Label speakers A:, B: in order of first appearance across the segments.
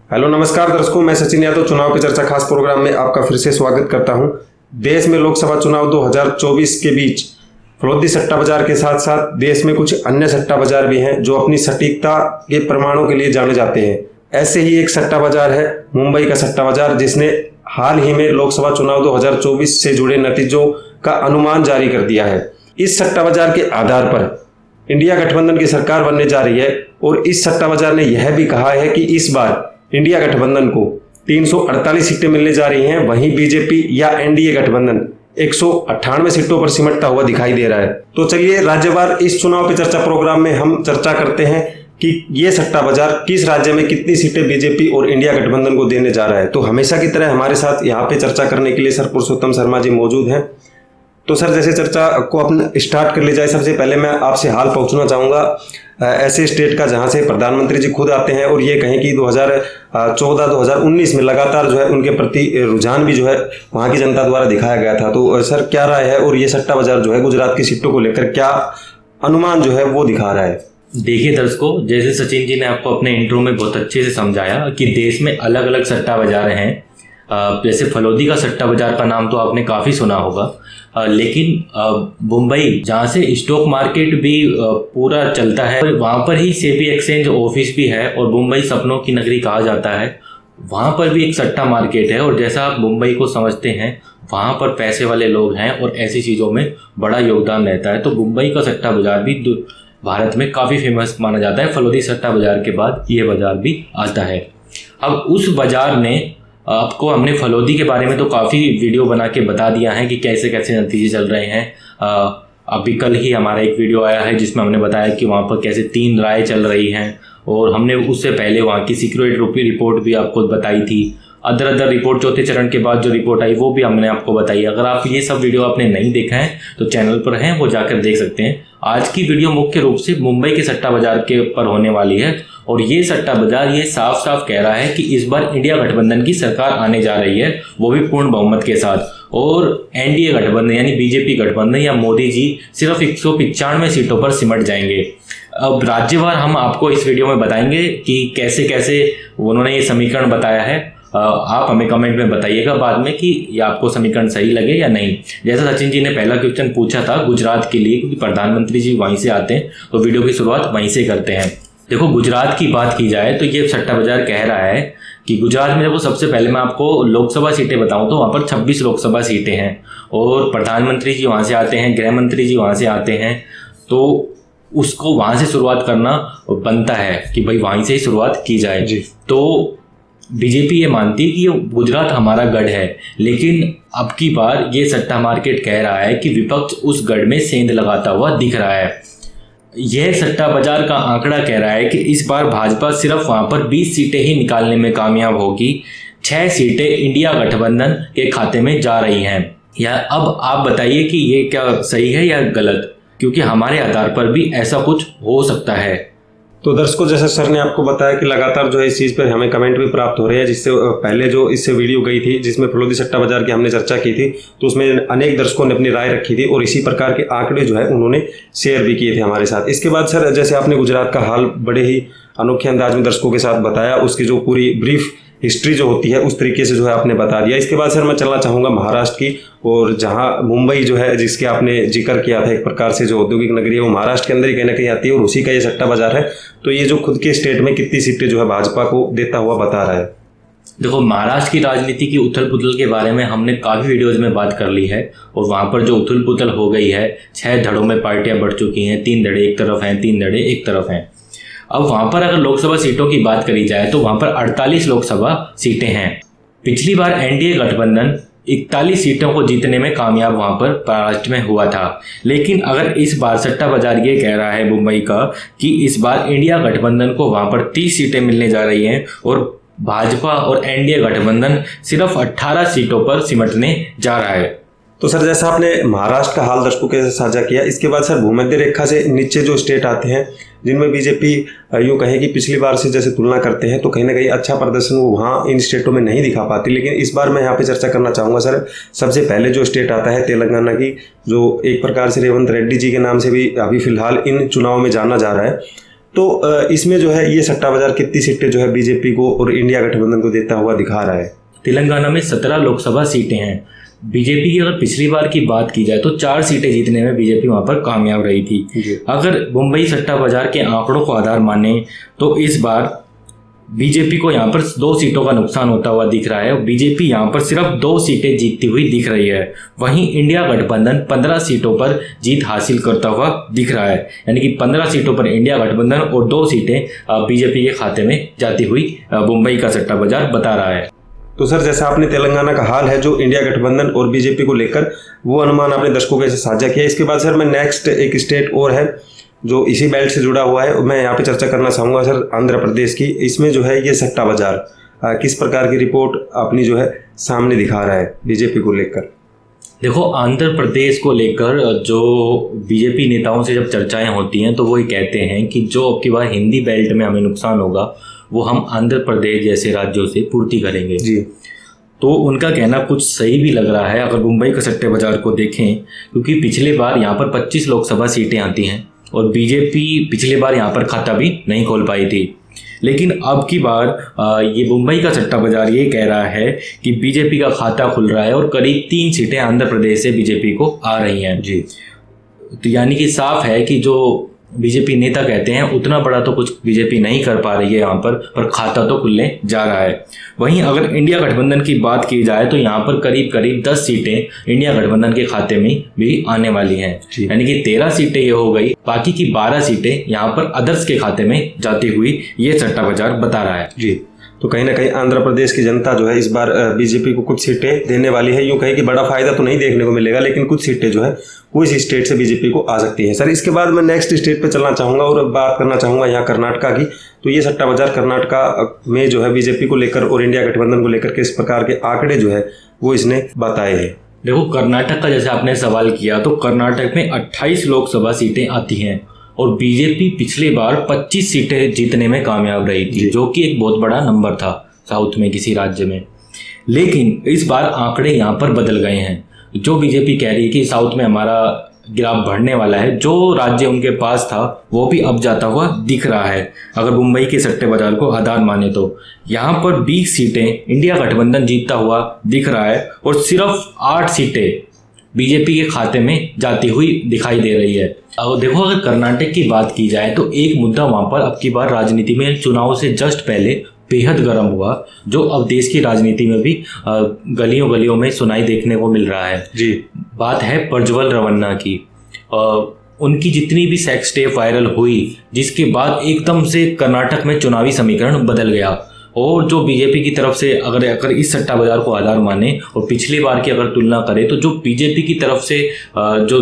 A: Hello नमस्कार दर्शकों, मैं सचिन यादव चुनाव की चर्चा खास प्रोग्राम में आपका फिर से स्वागत करता हूं। देश में लोकसभा चुनाव 2024 के बीच फरोख्ती सट्टा बाजार के साथ साथ देश में कुछ अन्य सट्टा बाजार भी हैं जो अपनी सटीकता के प्रमाणों के लिए जाने जाते हैं। ऐसे ही एक सट्टा बाजार है मुंबई का सट्टा बाजार, जिसने हाल ही में लोकसभा चुनाव 2024 से जुड़े नतीजों का अनुमान जारी कर दिया है। इस सट्टा बाजार के आधार पर इंडिया गठबंधन की सरकार बनने जा रही है और इस सट्टा बाजार ने यह भी कहा है कि इस बार इंडिया गठबंधन को 348 सीटें मिलने जा रही हैं, वहीं बीजेपी या एनडीए गठबंधन 198 सीटों पर सिमटता हुआ दिखाई दे रहा है। तो चलिए राज्यवार इस चुनाव पे चर्चा प्रोग्राम में हम चर्चा करते हैं कि ये सट्टा बाजार किस राज्य में कितनी सीटें बीजेपी और इंडिया गठबंधन को देने जा रहा है। तो हमेशा की तरह हमारे साथ यहाँ पे चर्चा करने के लिए सर पुरुषोत्तम शर्मा जी मौजूद हैं। तो सर, जैसे चर्चा को अपन स्टार्ट कर ले जाए, सबसे पहले मैं आपसे हाल पूछना चाहूँगा ऐसे स्टेट का जहां से प्रधानमंत्री जी खुद आते हैं और ये कहें कि 2014-2019 में लगातार जो है उनके प्रति रुझान भी जो है वहां की जनता द्वारा दिखाया गया था। तो सर, क्या राय है और ये सट्टा बाजार जो है गुजरात की सीटों को लेकर क्या अनुमान जो है वो दिखा रहा है?
B: देखिए दर्शकों, जैसे सचिन जी ने आपको अपने इंट्रो में बहुत अच्छे से समझाया कि देश में अलग अलग सट्टा बाजार हैं। जैसे फलोदी का सट्टा बाजार का नाम तो आपने काफ़ी सुना होगा, लेकिन मुंबई जहाँ से स्टॉक मार्केट भी पूरा चलता है, वहाँ पर ही सेबी एक्सचेंज ऑफिस भी है और मुंबई सपनों की नगरी कहा जाता है। वहाँ पर भी एक सट्टा मार्केट है और जैसा आप मुंबई को समझते हैं, वहाँ पर पैसे वाले लोग हैं और ऐसी चीज़ों में बड़ा योगदान रहता है। तो मुंबई का सट्टा बाजार भी भारत में काफ़ी फेमस माना जाता है। फलोदी सट्टा बाजार के बाद ये बाजार भी आता है। अब उस बाजार ने आपको, हमने फलोदी के बारे में तो काफ़ी वीडियो बना के बता दिया है कि कैसे कैसे नतीजे चल रहे हैं। अभी कल ही हमारा एक वीडियो आया है जिसमें हमने बताया कि वहाँ पर कैसे 3 राय चल रही हैं और हमने उससे पहले वहाँ की सिक्योरिटी रिपोर्ट भी आपको बताई थी। अदर रिपोर्ट चौथे चरण के बाद जो रिपोर्ट आई वो भी हमने आपको बताई। अगर आप ये सब वीडियो आपने नहीं देखा है तो चैनल पर हैं, वो जाकर देख सकते हैं। आज की वीडियो मुख्य रूप से मुंबई के सट्टा बाजार के ऊपर होने वाली है और ये सट्टा बाजार ये साफ साफ कह रहा है कि इस बार इंडिया गठबंधन की सरकार आने जा रही है, वो भी पूर्ण बहुमत के साथ। और एनडीए गठबंधन यानी बीजेपी गठबंधन या मोदी जी सिर्फ 195 सीटों पर सिमट जाएंगे। अब राज्यवार हम आपको इस वीडियो में बताएंगे कि कैसे कैसे उन्होंने ये समीकरण बताया है। आप हमें कमेंट में बताइएगा बाद में कि ये आपको समीकरण सही लगे या नहीं। जैसा सचिन जी ने पहला क्वेश्चन पूछा था गुजरात के लिए, क्योंकि प्रधानमंत्री जी वहीं से आते हैं, तो वीडियो की शुरुआत वहीं से करते हैं। देखो, गुजरात की बात की जाए तो ये सट्टा बाजार कह रहा है कि गुजरात में देखो, सबसे पहले मैं आपको लोकसभा सीटें बताऊं तो वहाँ पर 26 लोकसभा सीटें हैं और प्रधानमंत्री जी वहाँ से आते हैं, गृह मंत्री जी वहाँ से आते हैं, तो उसको वहाँ से शुरुआत करना बनता है कि भाई वहीं से ही शुरुआत की जाए जी। तो बीजेपी ये मानती है कि ये गुजरात हमारा गढ़ है, लेकिन अब की बार ये सट्टा मार्केट कह रहा है कि विपक्ष उस गढ़ में सेंध लगाता हुआ दिख रहा है। यह सट्टा बाजार का आंकड़ा कह रहा है कि इस बार भाजपा सिर्फ वहां पर 20 सीटें ही निकालने में कामयाब होगी। 6 सीटें इंडिया गठबंधन के खाते में जा रही हैं। या अब आप बताइए कि ये क्या सही है या गलत, क्योंकि हमारे आधार पर भी ऐसा कुछ हो सकता है।
A: तो दर्शकों, जैसे सर ने आपको बताया कि लगातार जो है इस चीज़ पर हमें कमेंट भी प्राप्त हो रहे हैं, जिससे पहले जो इससे वीडियो गई थी जिसमें फलोदी सट्टा बाजार की हमने चर्चा की थी, तो उसमें अनेक दर्शकों ने अपनी राय रखी थी और इसी प्रकार के आंकड़े जो है उन्होंने शेयर भी किए थे हमारे साथ। इसके बाद सर, जैसे आपने गुजरात का हाल बड़े ही अनोखे अंदाज में दर्शकों के साथ बताया, उसकी जो पूरी ब्रीफ हिस्ट्री जो होती है उस तरीके से जो है आपने बता दिया। इसके बाद सर मैं चलना चाहूँगा महाराष्ट्र की, और जहां मुंबई जो है जिसके आपने जिक्र किया था, एक प्रकार से जो औद्योगिक नगरी है वो महाराष्ट्र के अंदर ही कहीं ना कहीं आती है और उसी का ये सट्टा बाजार है। तो ये जो खुद के स्टेट में कितनी सीटें जो है भाजपा को देता हुआ बता रहा है?
B: देखो, महाराष्ट्र की राजनीति की उथल पुथल के बारे में हमने काफ़ी वीडियोज़ में बात कर ली है और वहाँ पर जो उथल पुथल हो गई है, 6 धड़ों में पार्टियाँ बढ़ चुकी हैं, 3 धड़े एक तरफ हैं, 3 धड़े एक तरफ हैं। अब वहाँ पर अगर लोकसभा सीटों की बात करी जाए तो वहाँ पर 48 लोकसभा सीटें हैं। पिछली बार एनडीए गठबंधन 41 सीटों को जीतने में कामयाब वहाँ पर महाराष्ट्र में हुआ था, लेकिन अगर इस बार सट्टा बाजार ये कह रहा है मुंबई का कि इस बार इंडिया गठबंधन को वहाँ पर 30 सीटें मिलने जा रही हैं और भाजपा और एनडीए गठबंधन सिर्फ 18 सीटों पर सिमटने जा रहा है।
A: तो सर, जैसा आपने महाराष्ट्र का हाल दर्शकों के साथ साझा किया, इसके बाद सर भूमध्य रेखा से नीचे जो स्टेट आते हैं जिनमें बीजेपी यूँ कहें कि पिछली बार से जैसे तुलना करते हैं तो कहीं ना कहीं अच्छा प्रदर्शन वो वहाँ इन स्टेटों में नहीं दिखा पाती, लेकिन इस बार मैं यहाँ पे चर्चा करना चाहूँगा सर। सबसे पहले जो स्टेट आता है तेलंगाना की, जो एक प्रकार से रेवंत रेड्डी जी के नाम से भी अभी फिलहाल इन चुनाव में जाना जा रहा है। तो इसमें जो है ये सट्टा बाजार कितनी सीटें जो है बीजेपी को और इंडिया गठबंधन को देता हुआ दिखा रहा है?
B: तेलंगाना में 17 लोकसभा सीटें हैं। बीजेपी की अगर पिछली बार की बात की जाए तो 4 सीटें जीतने में बीजेपी वहां पर कामयाब रही थी। अगर मुंबई सट्टा बाजार के आंकड़ों को आधार माने तो इस बार बीजेपी को यहाँ पर 2 सीटों का नुकसान होता हुआ दिख रहा है और बीजेपी यहाँ पर सिर्फ 2 सीटें जीतती हुई दिख रही है। वहीं इंडिया गठबंधन 15 सीटों पर जीत हासिल करता हुआ दिख रहा है, यानी कि 15 सीटों पर इंडिया गठबंधन और 2 सीटें बीजेपी के खाते में जाती हुई मुंबई का सट्टा बाजार बता रहा है।
A: तो सर, जैसा आपने तेलंगाना का हाल है जो इंडिया गठबंधन और बीजेपी को लेकर, वो अनुमान आपने दर्शकों के साथ साझा किया। इसके बाद सर मैं नेक्स्ट एक स्टेट और है जो इसी बेल्ट से जुड़ा हुआ है, मैं यहाँ पे चर्चा करना चाहूँगा सर, आंध्र प्रदेश की। इसमें जो है ये सट्टा बाजार किस प्रकार की रिपोर्ट अपनी जो है सामने दिखा रहा है बीजेपी को लेकर?
B: देखो, आंध्र प्रदेश को लेकर जो बीजेपी नेताओं से जब चर्चाएं होती हैं तो वो ये कहते हैं कि जो अब की बार हिंदी बेल्ट में हमें नुकसान होगा वो हम आंध्र प्रदेश जैसे राज्यों से पूर्ति करेंगे जी। तो उनका कहना कुछ सही भी लग रहा है अगर मुंबई के सट्टे बाजार को देखें, क्योंकि पिछले बार यहाँ पर 25 लोकसभा सीटें आती हैं और बीजेपी पिछले बार यहाँ पर खाता भी नहीं खोल पाई थी। लेकिन अब की बार ये मुंबई का सट्टा बाजार ये कह रहा है कि बीजेपी का खाता खुल रहा है और करीब 3 सीटें आंध्र प्रदेश से बीजेपी को आ रही हैं जी। तो यानी कि साफ है कि जो बीजेपी नेता कहते हैं उतना बड़ा तो कुछ बीजेपी नहीं कर पा रही है यहाँ पर खाता तो खुलने जा रहा है। वहीं अगर इंडिया गठबंधन की बात की जाए तो यहाँ पर करीब करीब 10 सीटें इंडिया गठबंधन के खाते में भी आने वाली हैं, यानी कि 13 सीटें ये हो गई, बाकी की 12 सीटें यहाँ पर अदर्स के खाते में जाती हुई ये सट्टा बाजार बता रहा है जी।
A: तो कहीं ना कहीं आंध्र प्रदेश की जनता जो है इस बार बीजेपी को कुछ सीटें देने वाली है। यूँ कहे कि बड़ा फायदा तो नहीं देखने को मिलेगा, लेकिन कुछ सीटें जो है वो इस स्टेट से बीजेपी को आ सकती है। सर, इसके बाद मैं नेक्स्ट स्टेट पे चलना चाहूँगा और बात करना चाहूँगा यहाँ कर्नाटका की। तो ये सट्टा बाजार कर्नाटका में जो है बीजेपी को लेकर और इंडिया गठबंधन को लेकर किस प्रकार के आंकड़े जो है वो इसने बताए हैं?
B: देखो, कर्नाटक का जैसे आपने सवाल किया तो कर्नाटक में 28 लोकसभा सीटें आती हैं और बीजेपी पिछली बार 25 सीटें जीतने में कामयाब रही थी, जो कि एक बहुत बड़ा नंबर था साउथ में किसी राज्य में। लेकिन इस बार आंकड़े यहाँ पर बदल गए हैं। जो बीजेपी कह रही है कि साउथ में हमारा ग्राफ बढ़ने वाला है, जो राज्य उनके पास था वो भी अब जाता हुआ दिख रहा है। अगर मुंबई के सट्टे बाजार को आधार माने तो यहाँ पर 20 सीटें इंडिया गठबंधन जीतता हुआ दिख रहा है और सिर्फ 8 सीटें बीजेपी के खाते में जाती हुई दिखाई दे रही है। अब देखो, अगर कर्नाटक की बात की जाए तो एक मुद्दा वहां पर अब की बार राजनीति में चुनाव से जस्ट पहले बेहद गर्म हुआ, जो अब देश की राजनीति में भी गलियों गलियों में सुनाई देखने को मिल रहा है जी। बात है प्रज्वल रवन्ना की। उनकी जितनी भी सेक्स टेप वायरल हुई, जिसके बाद एकदम से कर्नाटक में चुनावी समीकरण बदल गया और जो बीजेपी की तरफ से अगर इस सट्टा बाजार को आधार माने और पिछली बार की अगर तुलना करें तो जो बीजेपी की तरफ से जो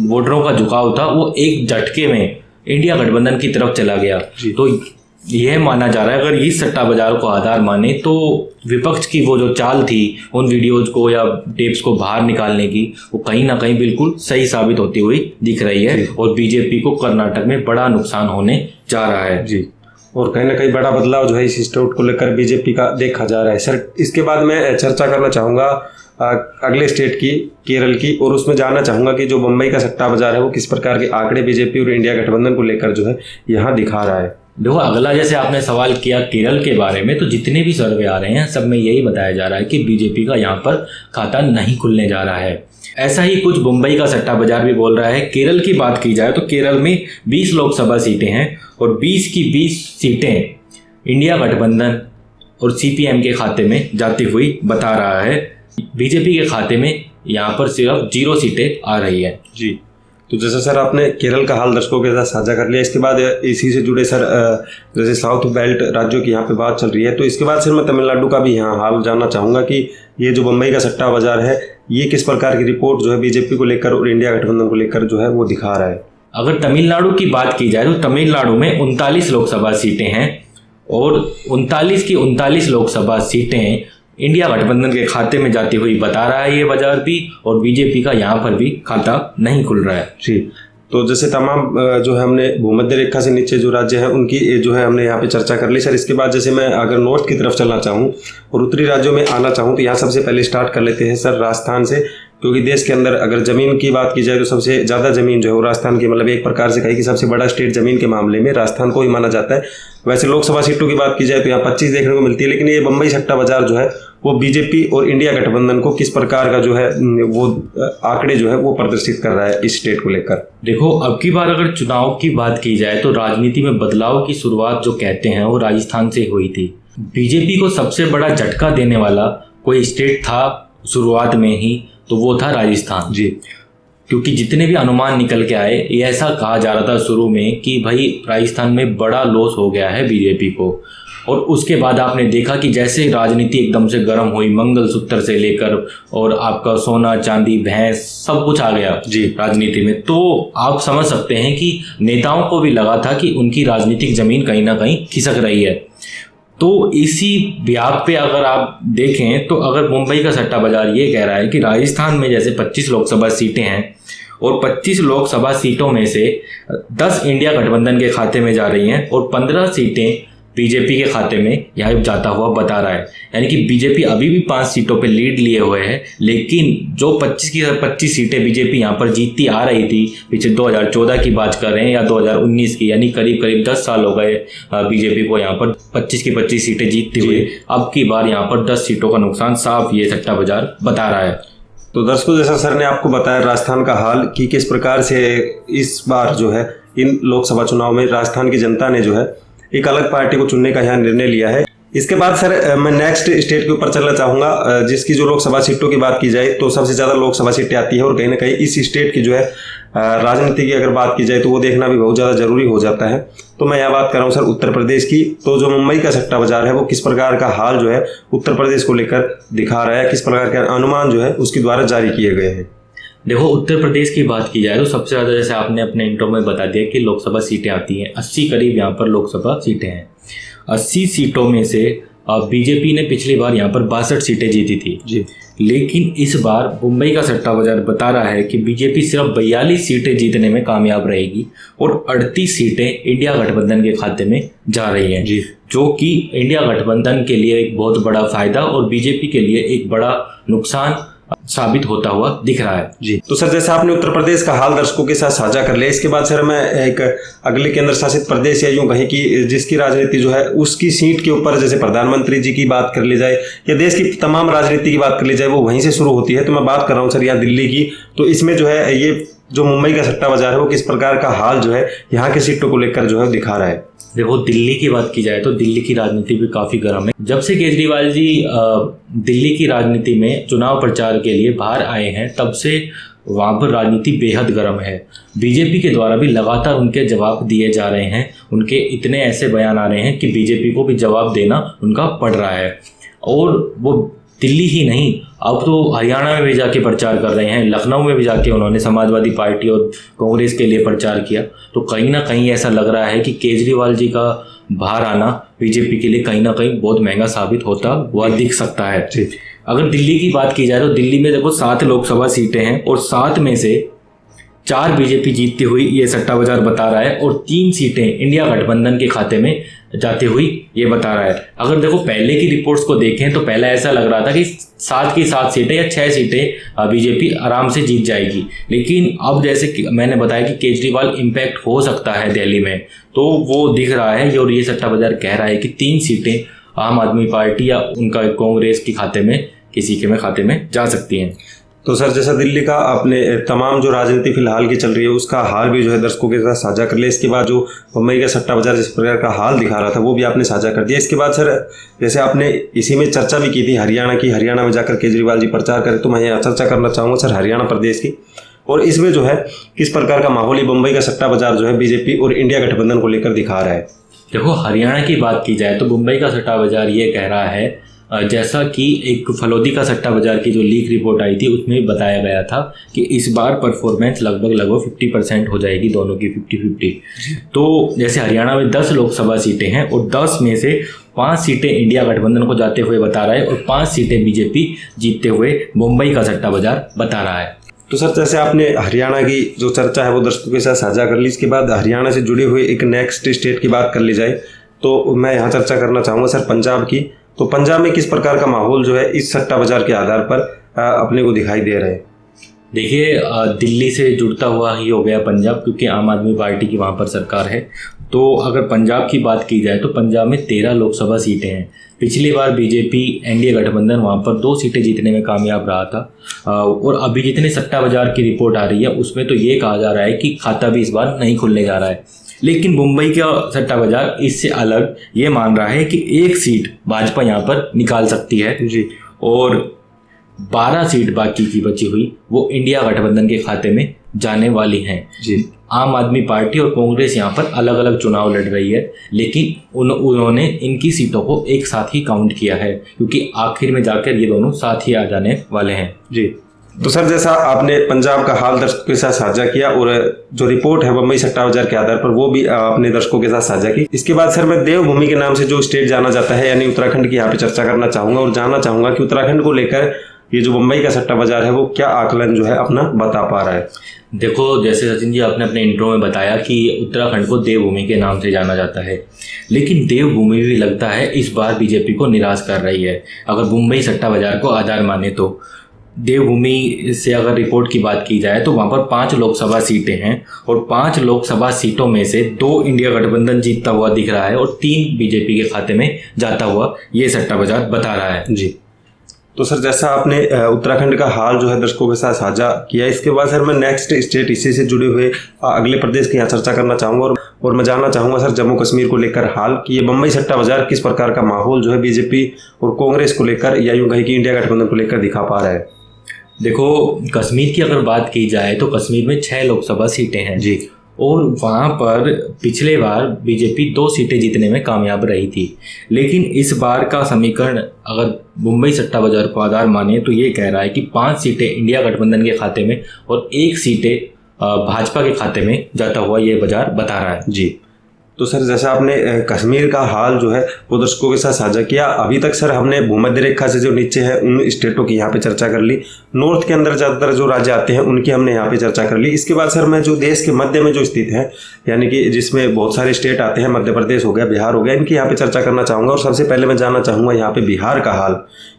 B: वोटरों का झुकाव था वो एक झटके में इंडिया गठबंधन की तरफ चला गया। तो यह माना जा रहा है अगर इस सट्टा बाजार को आधार माने तो विपक्ष की वो जो चाल थी उन वीडियोज को या टेप्स को बाहर निकालने की, वो कहीं ना कहीं बिल्कुल सही साबित होती हुई दिख रही है और बीजेपी को कर्नाटक में बड़ा नुकसान होने जा रहा है जी।
A: और कहीं ना कहीं बड़ा बदलाव जो है इस स्टेट को लेकर बीजेपी का देखा जा रहा है। सर, इसके बाद मैं चर्चा करना चाहूँगा अगले स्टेट की, केरल की, और उसमें जानना चाहूँगा कि जो मुंबई का सट्टा बाजार है वो किस प्रकार के आंकड़े बीजेपी और इंडिया गठबंधन को लेकर जो है यहाँ दिखा रहा है।
B: देखो, अगला जैसे आपने सवाल किया केरल के बारे में, तो जितने भी सर्वे आ रहे हैं सब में यही बताया जा रहा है कि बीजेपी का यहाँ पर खाता नहीं खुलने जा रहा है। ऐसा ही कुछ मुंबई का सट्टा बाजार भी बोल रहा है। केरल की बात की जाए तो केरल में 20 लोकसभा सीटें हैं और 20 की 20 सीटें इंडिया गठबंधन और सीपीएम के खाते में जाती हुई बता रहा है। बीजेपी के खाते में यहाँ पर सिर्फ 0 सीटें आ रही है
A: जी। तो जैसे सर आपने केरल का हाल दर्शकों के साथ साझा कर लिया, इसके बाद इसी से जुड़े सर जैसे साउथ बेल्ट राज्यों की यहाँ पे बात चल रही है, तो इसके बाद सर मैं तमिलनाडु का भी यहाँ हाल जानना चाहूँगा कि ये जो मुंबई का सट्टा बाजार है ये किस प्रकार की रिपोर्ट जो है बीजेपी को लेकर और इंडिया गठबंधन को लेकर जो है वो दिखा रहा है।
B: अगर तमिलनाडु की बात की जाए तो तमिलनाडु में 39 लोकसभा सीटें हैं और 39 की 39 लोकसभा सीटें इंडिया गठबंधन के खाते में जाती हुई बता रहा है ये बाजार भी, और बीजेपी का यहाँ पर भी खाता नहीं खुल रहा है
A: जी। तो जैसे तमाम जो है हमने भूमध्य रेखा से नीचे जो राज्य है उनकी जो है हमने यहाँ पे चर्चा कर ली। सर, इसके बाद जैसे मैं अगर नॉर्थ की तरफ चलना चाहूँ और उत्तरी राज्यों में आना चाहूँ तो यहाँ सबसे पहले स्टार्ट कर लेते हैं सर राजस्थान से। क्योंकि देश के अंदर अगर ज़मीन की बात की जाए तो सबसे ज़्यादा ज़मीन जो है वो राजस्थान की, मतलब एक प्रकार से कही कि सबसे बड़ा स्टेट ज़मीन के मामले में राजस्थान को ही माना जाता है। वैसे लोकसभा सीटों की बात की जाए तो यहाँ 25 देखने को मिलती है, लेकिन ये बम्बई सट्टा बाजार जो है वो बीजेपी और इंडिया गठबंधन को किस प्रकार का जो है वो आंकड़े जो है वो प्रदर्शित कर रहा है इस स्टेट को लेकर।
B: देखो, अब की बार अगर चुनाव की बात की जाए तो राजनीति में बदलाव की शुरुआत जो कहते हैं वो राजस्थान से हुई थी। बीजेपी को सबसे बड़ा झटका देने वाला कोई स्टेट था शुरुआत में ही, तो वो था राजस्थान जी। क्योंकि जितने भी अनुमान निकल के आए, ये ऐसा कहा जा रहा था शुरू में कि भाई राजस्थान में बड़ा लॉस हो गया है बीजेपी को। और उसके बाद आपने देखा कि जैसे राजनीति एकदम से गर्म हुई, मंगलसूत्र से लेकर और आपका सोना चांदी भैंस सब कुछ आ गया जी राजनीति में, तो आप समझ सकते हैं कि नेताओं को भी लगा था कि उनकी राजनीतिक जमीन कहीं ना कहीं खिसक रही है। तो इसी ब्याह पे अगर आप देखें तो अगर मुंबई का सट्टा बाजार ये कह रहा है कि राजस्थान में जैसे 25 लोकसभा सीटें हैं और 25 लोकसभा सीटों में से 10 इंडिया गठबंधन के खाते में जा रही हैं और 15 सीटें बीजेपी के खाते में यहाँ जाता हुआ बता रहा है। यानी कि बीजेपी अभी भी 5 सीटों पे लीड लिए हुए है, लेकिन जो 25 की 25 सीटें बीजेपी यहाँ पर जीतती आ रही थी, पीछे 2014 की बात कर रहे हैं या 2019 की, यानी करीब करीब 10 साल हो गए बीजेपी को यहाँ पर 25 की 25 सीटें जीतती हुई। अब की बार यहाँ पर 10 सीटों का नुकसान साफ ये सट्टा बाजार बता रहा है।
A: तो दर्शकों, जैसा सर ने आपको बताया राजस्थान का हाल कि किस प्रकार से इस बार जो है इन लोकसभा चुनाव में राजस्थान की जनता ने जो है एक अलग पार्टी को चुनने का यहाँ निर्णय लिया है। इसके बाद सर मैं नेक्स्ट स्टेट के ऊपर चलना चाहूँगा, जिसकी जो लोकसभा सीटों की बात की जाए तो सबसे ज़्यादा लोकसभा सीटें आती है और कहीं ना कहीं इस स्टेट की जो है राजनीति की अगर बात की जाए तो वो देखना भी बहुत ज़्यादा जरूरी हो जाता है। तो मैं यहाँ बात कर रहा हूँ सर उत्तर प्रदेश की। तो जो मुंबई का सट्टा बाजार है वो किस प्रकार का हाल जो है उत्तर प्रदेश को लेकर दिखा रहा है, किस प्रकार के अनुमान जो है उसके द्वारा जारी किए गए हैं।
B: देखो, उत्तर प्रदेश की बात की जाए तो सबसे ज़्यादा, जैसे आपने अपने इंट्रो में बता दिया कि लोकसभा सीटें आती हैं, 80 करीब यहाँ पर लोकसभा सीटें हैं। 80 सीटों में से बीजेपी ने पिछली बार यहाँ पर 62 सीटें जीती थी जी, लेकिन इस बार मुंबई का सट्टा बाजार बता रहा है कि बीजेपी सिर्फ 42 सीटें जीतने में कामयाब रहेगी और 38 सीटें इंडिया गठबंधन के खाते में जा रही हैं जी, जो कि इंडिया गठबंधन के लिए एक बहुत बड़ा फायदा और बीजेपी के लिए एक बड़ा नुकसान साबित होता हुआ दिख रहा है जी।
A: तो सर जैसे आपने उत्तर प्रदेश का हाल दर्शकों के साथ साझा कर लिया, इसके बाद सर मैं एक अगले केंद्र शासित प्रदेश या यूं कहें कि जिसकी राजनीति जो है उसकी सीट के ऊपर, जैसे प्रधानमंत्री जी की बात कर ली जाए या देश की तमाम राजनीति की बात कर ली जाए, वो वहीं से शुरू होती है। तो मैं बात कर रहा हूँ सर यहाँ दिल्ली की। तो इसमें जो है ये जो मुंबई का सट्टा बाजार है वो किस प्रकार का हाल जो है यहाँ की सीटों को लेकर जो है दिखा रहा है।
B: देखो, दिल्ली की बात की जाए तो दिल्ली की राजनीति भी काफ़ी गर्म है। जब से केजरीवाल जी दिल्ली की राजनीति में चुनाव प्रचार के लिए बाहर आए हैं, तब से वहाँ पर राजनीति बेहद गर्म है। बीजेपी के द्वारा भी लगातार उनके जवाब दिए जा रहे हैं, उनके इतने ऐसे बयान आ रहे हैं कि बीजेपी को भी जवाब देना उनका पड़ रहा है। और वो दिल्ली ही नहीं, अब तो हरियाणा में भी जाके प्रचार कर रहे हैं, लखनऊ में भी जाके उन्होंने समाजवादी पार्टी और कांग्रेस के लिए प्रचार किया। तो कहीं ना कहीं ऐसा लग रहा है कि केजरीवाल जी का बाहर आना बीजेपी के लिए कहीं ना कहीं बहुत महंगा साबित होता हुआ दिख सकता है। अगर दिल्ली की बात की जाए तो दिल्ली में देखो 7 लोकसभा सीटें हैं और 7 में से 4 बीजेपी जीतती हुई ये सट्टा बाजार बता रहा है और 3 सीटें इंडिया गठबंधन के खाते में जाती हुई ये बता रहा है। अगर देखो पहले की रिपोर्ट्स को देखें तो पहले ऐसा लग रहा था कि 7 की 7 सीटें या 6 सीटें बीजेपी आराम से जीत जाएगी, लेकिन अब जैसे कि मैंने बताया कि केजरीवाल इम्पैक्ट हो सकता है दिल्ली में, तो वो दिख रहा है और ये सट्टा बाजार कह रहा है कि 3 सीटें आम आदमी पार्टी या उनका कांग्रेस के खाते में, किसी के में खाते में जा सकती हैं।
A: तो सर जैसा दिल्ली का आपने तमाम जो राजनीति फिलहाल की चल रही है उसका हाल भी जो है दर्शकों के साथ साझा कर लिया। इसके बाद जो मुंबई का सट्टा बाजार जिस प्रकार का हाल दिखा रहा था वो भी आपने साझा कर दिया। इसके बाद सर जैसे आपने इसी में चर्चा भी की थी हरियाणा की, हरियाणा में जाकर केजरीवाल जी प्रचार करें, तो मैं यहाँ चर्चा करना चाहूँगा सर हरियाणा प्रदेश की। और इसमें जो है किस प्रकार का माहौल मुंबई का सट्टा बाजार जो है बीजेपी और इंडिया गठबंधन को लेकर दिखा रहा है।
B: देखो, हरियाणा की बात की जाए तो मुंबई का सट्टा बाजार ये कह रहा है, जैसा कि एक फलोदी का सट्टा बाजार की जो लीक रिपोर्ट आई थी उसमें बताया गया था कि इस बार परफॉर्मेंस लगभग 50% हो जाएगी, दोनों की 50-50। तो जैसे हरियाणा में 10 लोकसभा सीटें हैं और 10 में से 5 सीटें इंडिया गठबंधन को जाते हुए बता रहा है और 5 सीटें बीजेपी जीतते हुए मुंबई का सट्टा बाजार बता रहा है।
A: तो सर जैसे आपने हरियाणा की जो चर्चा है वो दर्शकों के साथ साझा कर ली, इसके बाद हरियाणा से जुड़े हुए एक नेक्स्ट स्टेट की बात कर ली जाए तो मैं यहाँ चर्चा करना चाहूँगा सर पंजाब की। तो पंजाब में किस प्रकार का माहौल जो है इस सट्टा बाजार के आधार पर अपने को दिखाई दे रहे हैं।
B: देखिए दिल्ली से जुड़ता हुआ ही हो गया पंजाब, क्योंकि आम आदमी पार्टी की वहाँ पर सरकार है। तो अगर पंजाब की बात की जाए तो पंजाब में 13 लोकसभा सीटें हैं। पिछली बार बीजेपी एनडीए गठबंधन वहाँ पर 2 सीटें जीतने में कामयाब रहा था। और अभी जितनी सट्टा बाजार की रिपोर्ट आ रही है उसमें तो ये कहा जा रहा है कि खाता भी इस बार नहीं खुलने जा रहा है। लेकिन मुंबई का सट्टा बाजार इससे अलग ये मान रहा है कि 1 सीट भाजपा यहाँ पर निकाल सकती है
A: जी,
B: और 12 सीट बाकी की बची हुई वो इंडिया गठबंधन के खाते में जाने वाली हैं
A: जी।
B: आम आदमी पार्टी और कांग्रेस यहाँ पर अलग अलग चुनाव लड़ रही है, लेकिन उन्होंने इनकी सीटों को एक साथ ही काउंट किया है, क्योंकि आखिर में जाकर ये दोनों साथ ही आ जाने वाले हैं।
A: जी, तो सर जैसा आपने पंजाब का हाल दर्शकों के साथ साझा किया और जो रिपोर्ट है बम्बई सट्टा बाजार के आधार पर वो भी अपने दर्शकों के साथ साझा की। इसके बाद सर मैं देवभूमि के नाम से जो स्टेट जाना जाता है यानी उत्तराखंड की यहाँ पे चर्चा करना चाहूंगा और जानना चाहूंगा कि उत्तराखंड को लेकर ये जो मुंबई का सट्टा बाजार है वो क्या आकलन जो है अपना बता पा रहा है।
B: देखो, जैसे सचिन जी आपने अपने इंट्रो में बताया कि उत्तराखंड को देवभूमि के नाम से जाना जाता है, लेकिन देवभूमि भी लगता है इस बार बीजेपी को निराश कर रही है। अगर मुंबई सट्टा बाजार को आधार माने तो देवभूमि से अगर रिपोर्ट की बात की जाए तो वहाँ पर 5 लोकसभा सीटें हैं और 5 लोकसभा सीटों में से 2 इंडिया गठबंधन जीतता हुआ दिख रहा है और 3 बीजेपी के खाते में जाता हुआ ये सट्टा बाजार बता रहा है।
A: जी, तो सर जैसा आपने उत्तराखंड का हाल जो है दर्शकों के साथ साझा किया, इसके बाद सर मैं नेक्स्ट स्टेट इसी से जुड़े हुए अगले प्रदेश की यहाँ चर्चा करना चाहूँगा और मैं जानना चाहूँगा सर जम्मू कश्मीर को लेकर हाल कि ये बम्बई सट्टा बाजार किस प्रकार का माहौल जो है बीजेपी और कांग्रेस को लेकर या यूँ कहीं कि इंडिया गठबंधन को लेकर दिखा पा रहा है।
B: देखो, कश्मीर की अगर बात की जाए तो कश्मीर में 6 लोकसभा सीटें हैं
A: जी,
B: और वहाँ पर पिछले बार बीजेपी 2 सीटें जीतने में कामयाब रही थी। लेकिन इस बार का समीकरण अगर मुंबई सट्टा बाजार को आधार माने तो ये कह रहा है कि 5 सीटें इंडिया गठबंधन के खाते में और 1 सीटें भाजपा के खाते में जाता हुआ ये बाजार बता रहा है।
A: जी, तो सर जैसा आपने कश्मीर का हाल जो है वो दर्शकों के साथ साझा किया, अभी तक सर हमने भूमध्य रेखा से जो नीचे है उन स्टेटों की यहाँ पे चर्चा कर ली, नॉर्थ के अंदर ज़्यादातर जो राज्य आते हैं उनकी हमने यहाँ पे चर्चा कर ली। इसके बाद सर मैं जो देश के मध्य में जो स्थित है यानी कि जिसमें बहुत सारे स्टेट आते हैं, मध्य प्रदेश हो गया, बिहार हो गया, इनकी यहाँ पे चर्चा करना चाहूँगा। और सबसे पहले मैं जानना चाहूँगा यहाँ पे बिहार का हाल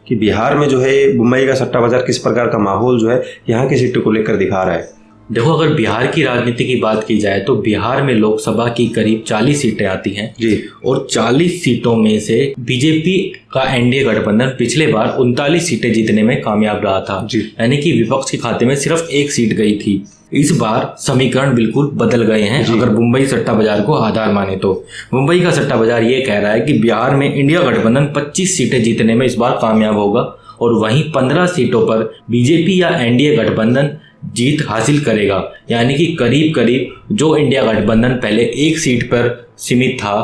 A: कि बिहार में जो है मुंबई का सट्टा बाजार किस प्रकार का माहौल जो है यहाँ की सीटों को लेकर दिखा रहा है।
B: देखो, अगर बिहार की राजनीति की बात की जाए तो बिहार में लोकसभा की करीब 40 सीटें आती हैं
A: जी,
B: और 40 सीटों में से बीजेपी का एनडीए गठबंधन पिछले बार 39 सीटें जीतने में कामयाब रहा था, यानी कि विपक्ष के खाते में सिर्फ 1 सीट गई थी। इस बार समीकरण बिल्कुल बदल गए हैं अगर मुंबई सट्टा बाजार को आधार माने तो। मुंबई का सट्टा बाजार ये कह रहा है कि बिहार में इंडिया गठबंधन 25 सीटें जीतने में इस बार कामयाब होगा और वहीं 15 सीटों पर बीजेपी या एनडीए गठबंधन जीत हासिल करेगा, यानी कि करीब करीब जो इंडिया गठबंधन पहले 1 सीट पर सीमित था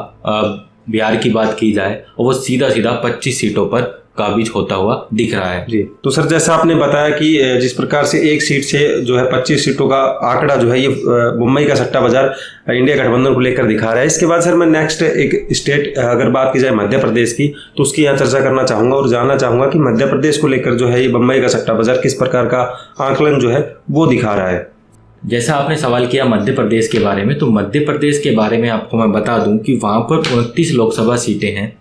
B: बिहार की बात की जाए और वो सीधा 25 सीटों पर काबिज होता हुआ दिख रहा है।
A: जी, तो सर जैसा आपने बताया कि जिस प्रकार से 1 सीट से जो है 25 सीटों का आंकड़ा जो है ये मुंबई का सट्टा बाजार इंडिया गठबंधन को लेकर दिखा रहा है। इसके बाद सर मैं नेक्स्ट एक स्टेट अगर बात की जाए मध्य प्रदेश की तो उसकी यहाँ चर्चा करना चाहूँगा और जानना चाहूँगा कि मध्य प्रदेश को लेकर जो है ये मुंबई का सट्टा बाजार किस प्रकार का आंकलन जो है वो दिखा रहा है।
B: जैसा आपने सवाल किया मध्य प्रदेश के बारे में, तो मध्य प्रदेश के बारे में आपको मैं बता दूं कि वहाँ पर 29 लोकसभा सीटें हैं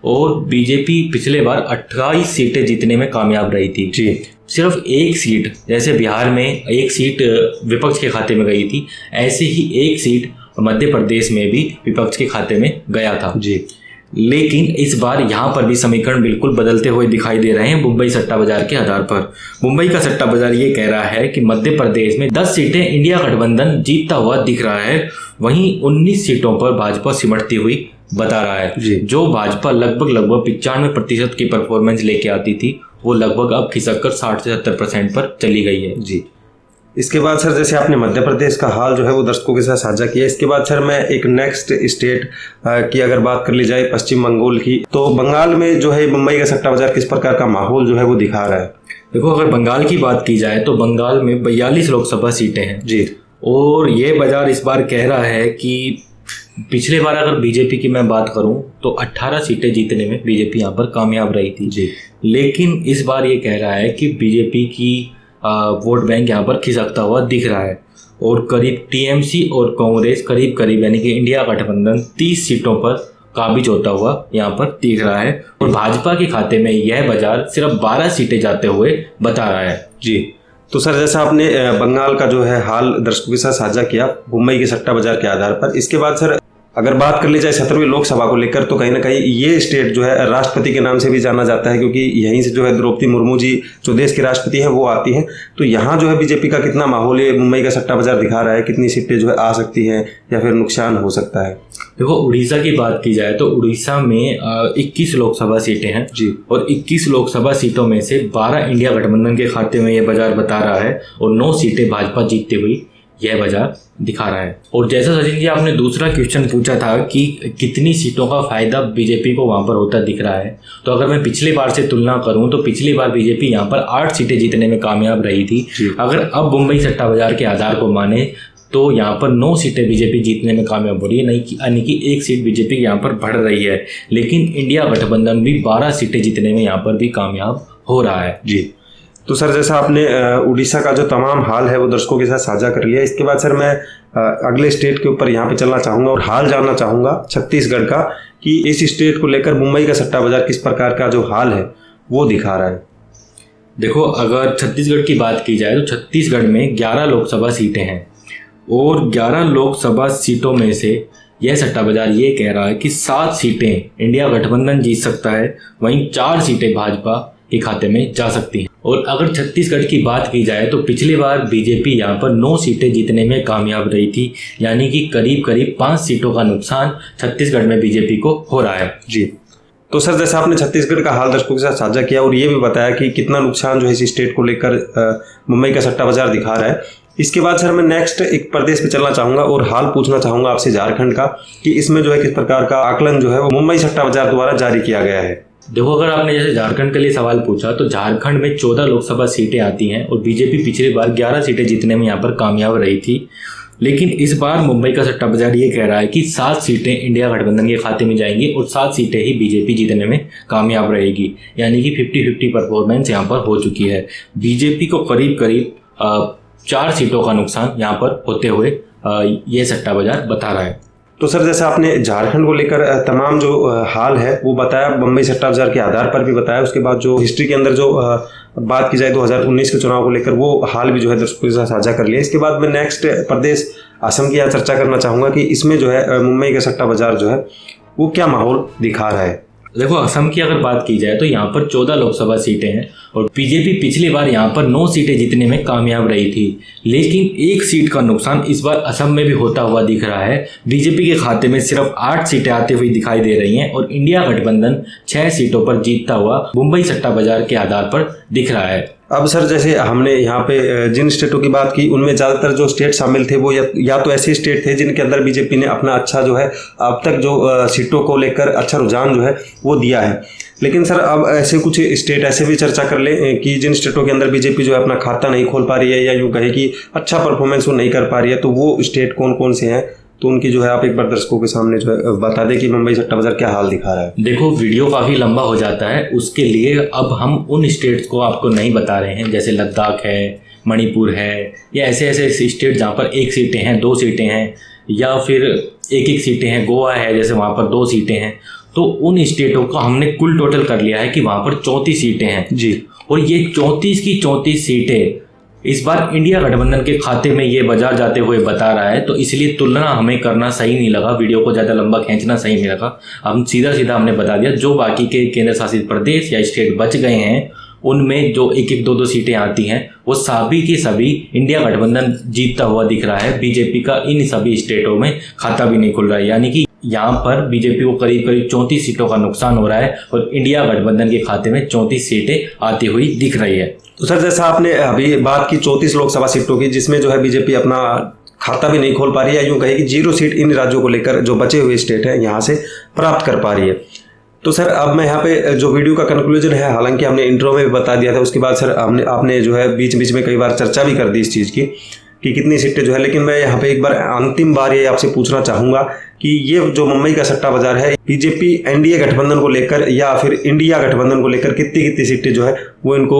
B: और बीजेपी पिछले बार 28 सीटें जीतने में कामयाब रही थी
A: जी।
B: सिर्फ 1 सीट, जैसे बिहार में 1 सीट विपक्ष के खाते में गई थी, ऐसे ही 1 सीट मध्य प्रदेश में भी विपक्ष के खाते में गया था
A: जी।
B: लेकिन इस बार यहाँ पर भी समीकरण बिल्कुल बदलते हुए दिखाई दे रहे हैं मुंबई सट्टा बाजार के आधार पर। मुंबई का सट्टा बाजार ये कह रहा है कि मध्य प्रदेश में 10 सीटें इंडिया गठबंधन जीतता हुआ दिख रहा है, वहीं 19 सीटों पर भाजपा सिमटती हुई बता रहा है। जो भाजपा लगभग 95% की परफॉर्मेंस लेके आती थी वो लगभग अब खिसक कर 60 से 70% पर चली गई है जी।
A: इसके बाद सर जैसे आपने मध्य प्रदेश का हाल जो है वो दर्शकों के साथ साझा किया, इसके बाद सर मैं एक नेक्स्ट स्टेट की अगर बात कर ली जाए पश्चिम बंगाल की, तो बंगाल में जो है मुंबई का सट्टा बाजार किस प्रकार का माहौल जो है वो दिखा रहा है।
B: देखो, अगर बंगाल की बात की जाए तो बंगाल में 42 लोकसभा सीटें हैं
A: जी,
B: और ये बाजार इस बार कह रहा है कि पिछले बार अगर बीजेपी की मैं बात करूं तो 18 सीटें जीतने में बीजेपी यहाँ पर कामयाब रही थी
A: जी।
B: लेकिन इस बार ये कह रहा है कि बीजेपी की वोट बैंक यहाँ पर खिसकता हुआ दिख रहा है और करीब टीएमसी और कांग्रेस करीब यानी कि इंडिया गठबंधन 30 सीटों पर काबिज होता हुआ यहाँ पर दिख रहा है और भाजपा के खाते में यह बाजार सिर्फ 12 सीटें जाते हुए बता रहा है
A: जी। तो सर जैसा आपने बंगाल का जो है हाल दर्शकों के साथ साझा किया मुंबई के सट्टा बाजार के आधार पर, इसके बाद सर अगर बात कर ली जाए 17वीं लोकसभा को लेकर तो कहीं ना कहीं ये स्टेट जो है राष्ट्रपति के नाम से भी जाना जाता है, क्योंकि यहीं से जो है द्रौपदी मुर्मू जी जो देश की राष्ट्रपति हैं वो आती हैं। तो यहाँ जो है बीजेपी का कितना माहौल है, मुंबई का सट्टा बाजार दिखा रहा है, कितनी सीटें जो है आ सकती हैं या फिर नुकसान हो सकता है?
B: देखो, उड़ीसा की बात की जाए तो उड़ीसा में 21 लोकसभा सीटें हैं
A: जी,
B: और 21 लोकसभा सीटों में से 12 इंडिया गठबंधन के खाते में यह बाजार बता रहा है और 9 सीटें भाजपा जीतते हुई यह बाजार दिखा रहा है। और जैसा सचिन जी आपने दूसरा क्वेश्चन पूछा था कि कितनी सीटों का फायदा बीजेपी को वहां पर होता दिख रहा है, तो अगर मैं पिछली बार से तुलना करूं तो पिछली बार बीजेपी यहां पर 8 सीटें जीतने में कामयाब रही थी। अगर अब मुंबई सट्टा बाजार के आधार को माने तो यहाँ पर 9 सीटें बीजेपी जीतने में कामयाब हो रही है, यानी कि 1 सीट बीजेपी यहाँ पर बढ़ रही है। लेकिन इंडिया गठबंधन भी 12 सीटें जीतने में यहाँ पर भी कामयाब हो रहा है।
A: जी, तो सर जैसा आपने उड़ीसा का जो तमाम हाल है वो दर्शकों के साथ साझा कर लिया, इसके बाद सर मैं अगले स्टेट के ऊपर यहाँ पे चलना चाहूँगा और हाल जानना चाहूँगा छत्तीसगढ़ का, कि इस स्टेट को लेकर मुंबई का सट्टा बाजार किस प्रकार का जो हाल है वो दिखा रहा है।
B: देखो, अगर छत्तीसगढ़ की बात की जाए तो छत्तीसगढ़ में 11 लोकसभा सीटें हैं और 11 लोकसभा सीटों में से यह सट्टा बाजार ये कह रहा है कि 7 सीटें इंडिया गठबंधन जीत सकता है, वहीं 4 सीटें भाजपा के खाते में जा सकती हैं। और अगर छत्तीसगढ़ की बात की जाए तो पिछली बार बीजेपी यहाँ पर 9 सीटें जीतने में कामयाब रही थी, यानी कि करीब करीब 5 सीटों का नुकसान छत्तीसगढ़ में बीजेपी को हो रहा है।
A: जी, तो सर जैसा आपने छत्तीसगढ़ का हाल दर्शकों के साथ साझा किया और ये भी बताया कि कितना नुकसान जो है इस स्टेट को लेकर मुंबई का सट्टा बाजार दिखा रहा है, इसके बाद सर मैं नेक्स्ट एक प्रदेश पे चलना चाहूँगा और हाल पूछना चाहूँगा आपसे झारखंड का, कि इसमें जो है किस प्रकार का आकलन जो है वो मुंबई सट्टा बाजार द्वारा जारी किया गया है।
B: देखो, अगर आपने जैसे झारखंड के लिए सवाल पूछा तो झारखंड में 14 लोकसभा सीटें आती हैं और बीजेपी पिछली बार 11 सीटें जीतने में यहाँ पर कामयाब रही थी। लेकिन इस बार मुंबई का सट्टा बाजार ये कह रहा है कि 7 सीटें इंडिया गठबंधन के खाते में जाएंगी और 7 सीटें ही बीजेपी जीतने में कामयाब रहेगी, यानी कि 50-50 परफॉर्मेंस यहाँ पर हो चुकी है। बीजेपी को करीब करीब 4 सीटों का नुकसान यहाँ पर होते हुए ये सट्टा बाजार बता रहा है।
A: तो सर जैसा आपने झारखंड को लेकर तमाम जो हाल है वो बताया, मुंबई सट्टा बाजार के आधार पर भी बताया, उसके बाद जो हिस्ट्री के अंदर जो बात की जाए 2019 के चुनाव को लेकर वो हाल भी जो है दर्शकों के साथ साझा कर लिया। इसके बाद मैं नेक्स्ट प्रदेश असम की यहाँ चर्चा करना चाहूँगा कि इसमें जो है मुंबई का सट्टा बाजार जो है वो क्या माहौल दिखा रहा है।
B: देखो, असम की अगर बात की जाए तो यहाँ पर 14 लोकसभा सीटें हैं और बीजेपी पिछली बार यहाँ पर 9 सीटें जीतने में कामयाब रही थी, लेकिन 1 सीट का नुकसान इस बार असम में भी होता हुआ दिख रहा है। बीजेपी के खाते में सिर्फ 8 सीटें आते हुए दिखाई दे रही हैं और इंडिया गठबंधन 6 सीटों पर जीतता हुआ मुंबई सट्टा बाजार के आधार पर दिख रहा है।
A: अब सर जैसे हमने यहाँ पे जिन स्टेटों की बात की उनमें ज़्यादातर जो स्टेट शामिल थे वो या तो ऐसे स्टेट थे जिनके अंदर बीजेपी ने अपना अच्छा जो है अब तक जो सीटों को लेकर अच्छा रुझान जो है वो दिया है। लेकिन सर अब ऐसे कुछ स्टेट ऐसे भी चर्चा कर लें कि जिन स्टेटों के अंदर बीजेपी जो है अपना खाता नहीं खोल पा रही है या यूँ कहे कि अच्छा परफॉर्मेंस वो नहीं कर पा रही है, तो वो स्टेट कौन कौन से हैं, तो उनकी जो है आप एक बार दर्शकों के सामने जो है बता दें कि मुंबई सट्टा बाजार क्या हाल दिखा रहा है।
B: देखो, वीडियो काफ़ी लंबा हो जाता है, उसके लिए अब हम उन स्टेट्स को आपको नहीं बता रहे हैं, जैसे लद्दाख है, मणिपुर है, या ऐसे ऐसे स्टेट जहाँ पर 1 सीटें हैं, 2 सीटें हैं, या फिर 1-1 सीटें हैं। गोवा है जैसे, वहाँ पर 2 सीटें हैं। तो उन स्टेटों का हमने कुल टोटल कर लिया है कि वहाँ पर 34 सीटें हैं
A: जी, और
B: ये 34 की 34 सीटें इस बार इंडिया गठबंधन के खाते में ये बाजार जाते हुए बता रहा है। तो इसलिए तुलना हमें करना सही नहीं लगा, वीडियो को ज़्यादा लंबा खींचना सही नहीं लगा। हम सीधा हमने बता दिया जो बाकी के केंद्र शासित प्रदेश या स्टेट बच गए हैं उनमें जो 1-1, 2-2 सीटें आती हैं वो सभी की सभी इंडिया गठबंधन जीतता हुआ दिख रहा है। बीजेपी का इन सभी स्टेटों में खाता भी नहीं खुल रहा है, यानी कि यहाँ पर बीजेपी को करीब करीब 34 सीटों का नुकसान हो रहा है और इंडिया गठबंधन के खाते में 34 सीटें आती हुई दिख रही है।
A: तो सर जैसा आपने अभी बात की 34 लोकसभा सीटों की, जिसमें जो है बीजेपी अपना खाता भी नहीं खोल पा रही है, यूँ कहे कि 0 सीट इन राज्यों को लेकर जो बचे हुए स्टेट हैं यहाँ से प्राप्त कर पा रही है। तो सर अब मैं यहाँ पे जो वीडियो का कंक्लूजन है, हालांकि हमने इंट्रो में भी बता दिया था, उसके बाद सर आपने जो है बीच बीच में कई बार चर्चा भी कर दी इस चीज़ की कि कितनी सीटें जो है, लेकिन मैं यहाँ पे एक बार अंतिम बार ये आपसे पूछना चाहूँगा कि ये जो मुंबई का सट्टा बाजार है बीजेपी एनडीए गठबंधन को लेकर या फिर इंडिया गठबंधन को लेकर कितनी कितनी सीटें जो है वो इनको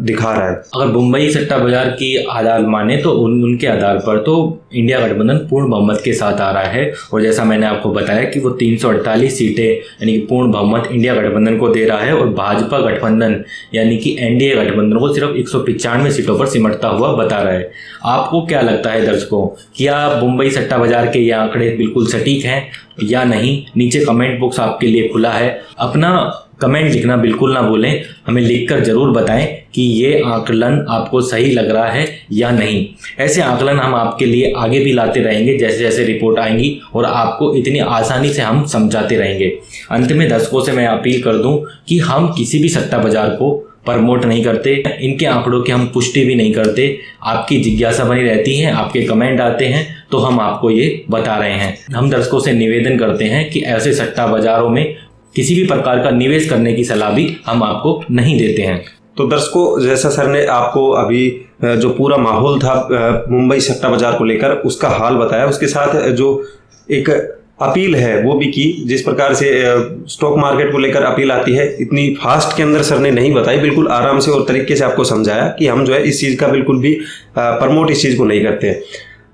A: दिखा रहा है।
B: अगर मुंबई सट्टा बाजार की आधार माने तो उनके आधार पर तो इंडिया गठबंधन पूर्ण बहुमत के साथ आ रहा है। और जैसा मैंने आपको बताया कि वो 348 सीटें यानी कि पूर्ण बहुमत इंडिया गठबंधन को दे रहा है और भाजपा गठबंधन यानी कि एनडीए गठबंधन को सिर्फ 195 सीटों पर सिमटता हुआ बता रहा है। आपको क्या लगता है दर्शकों, क्या मुंबई सट्टा बाजार के ये आंकड़े बिल्कुल सटीक हैं या नहीं? नीचे कमेंट बॉक्स आपके लिए खुला है, अपना कमेंट लिखना बिल्कुल ना भूलें। हमें लिखकर ज़रूर बताएं कि ये आकलन आपको सही लग रहा है या नहीं। ऐसे आकलन हम आपके लिए आगे भी लाते रहेंगे जैसे जैसे रिपोर्ट आएंगी और आपको इतनी आसानी से हम समझाते रहेंगे। अंत में दर्शकों से मैं अपील कर दूं कि हम किसी भी सट्टा बाजार को प्रमोट नहीं करते, इनके आंकड़ों की हम पुष्टि भी नहीं करते। आपकी जिज्ञासा बनी रहती है, आपके कमेंट आते हैं तो हम आपको ये बता रहे हैं। हम दर्शकों से निवेदन करते हैं कि ऐसे सट्टा बाजारों में किसी भी प्रकार का निवेश करने की सलाह भी हम आपको नहीं देते हैं।
A: तो दर्शकों, जैसा सर ने आपको अभी जो पूरा माहौल था मुंबई सट्टा बाजार को लेकर उसका हाल बताया, उसके साथ जो एक अपील है वो भी की। जिस प्रकार से स्टॉक मार्केट को लेकर अपील आती है इतनी फास्ट के अंदर सर ने नहीं बताई, बिल्कुल आराम से और तरीके से आपको समझाया कि हम जो है इस चीज़ का बिल्कुल भी प्रमोट इस चीज़ को नहीं करते हैं।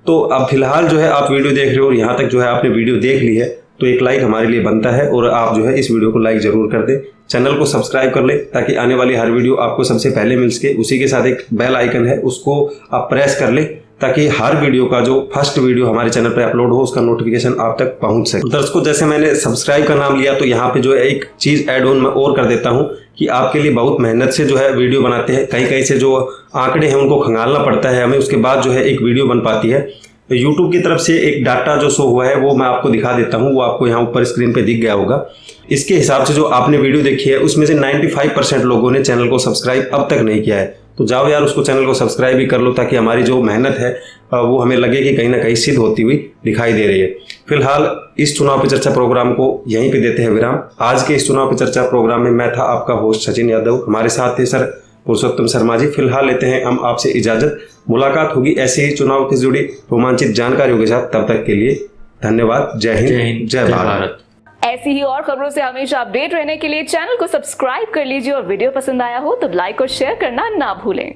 A: तो अब फिलहाल जो है आप वीडियो देख रहे हो और यहाँ तक जो है आपने वीडियो देख ली है तो एक लाइक हमारे लिए बनता है और आप जो है इस वीडियो को लाइक जरूर कर दें, चैनल को सब्सक्राइब कर लें ताकि आने वाली हर वीडियो आपको सबसे पहले मिल सके। उसी के साथ एक बेल आइकन है उसको आप प्रेस कर लें ताकि हर वीडियो का जो फर्स्ट वीडियो हमारे चैनल पर अपलोड हो उसका नोटिफिकेशन आप तक पहुंच सके। दर्शकों, जैसे मैंने सब्सक्राइब का नाम लिया तो यहाँ पे जो है एक चीज़ ऐड ऑन मैं और कर देता हूँ कि आपके लिए बहुत मेहनत से जो है वीडियो बनाते हैं, कहीं कहीं से जो आंकड़े हैं उनको खंगालना पड़ता है हमें, उसके बाद जो है एक वीडियो बन पाती है। यूट्यूब की तरफ से एक डाटा जो शो हुआ है वो मैं आपको दिखा देता हूँ, वो आपको यहाँ ऊपर स्क्रीन पे दिख गया होगा। इसके हिसाब से जो आपने वीडियो देखी है उसमें से 95% लोगों ने चैनल को सब्सक्राइब अब तक नहीं किया है। तो जाओ यार उसको चैनल को सब्सक्राइब भी कर लो ताकि हमारी जो मेहनत है वो हमें लगे कि कहीं ना कहीं सिद्ध होती हुई दिखाई दे रही है। फिलहाल इस चुनाव पे चर्चा प्रोग्राम को यहीं पे देते हैं विराम। आज के इस चुनाव पे चर्चा प्रोग्राम में मैं था आपका होस्ट सचिन यादव, हमारे साथ थे सर पुरुषोत्तम शर्मा जी। फिलहाल लेते हैं हम आपसे इजाजत, मुलाकात होगी ऐसे ही चुनाव से जुड़ी रोमांचित जानकारियों के साथ। तब तक के लिए धन्यवाद। जय हिंद, जय भारत।
C: ऐसी ही और खबरों से हमेशा अपडेट रहने के लिए चैनल को सब्सक्राइब कर लीजिए और वीडियो पसंद आया हो तो लाइक और शेयर करना ना भूलें।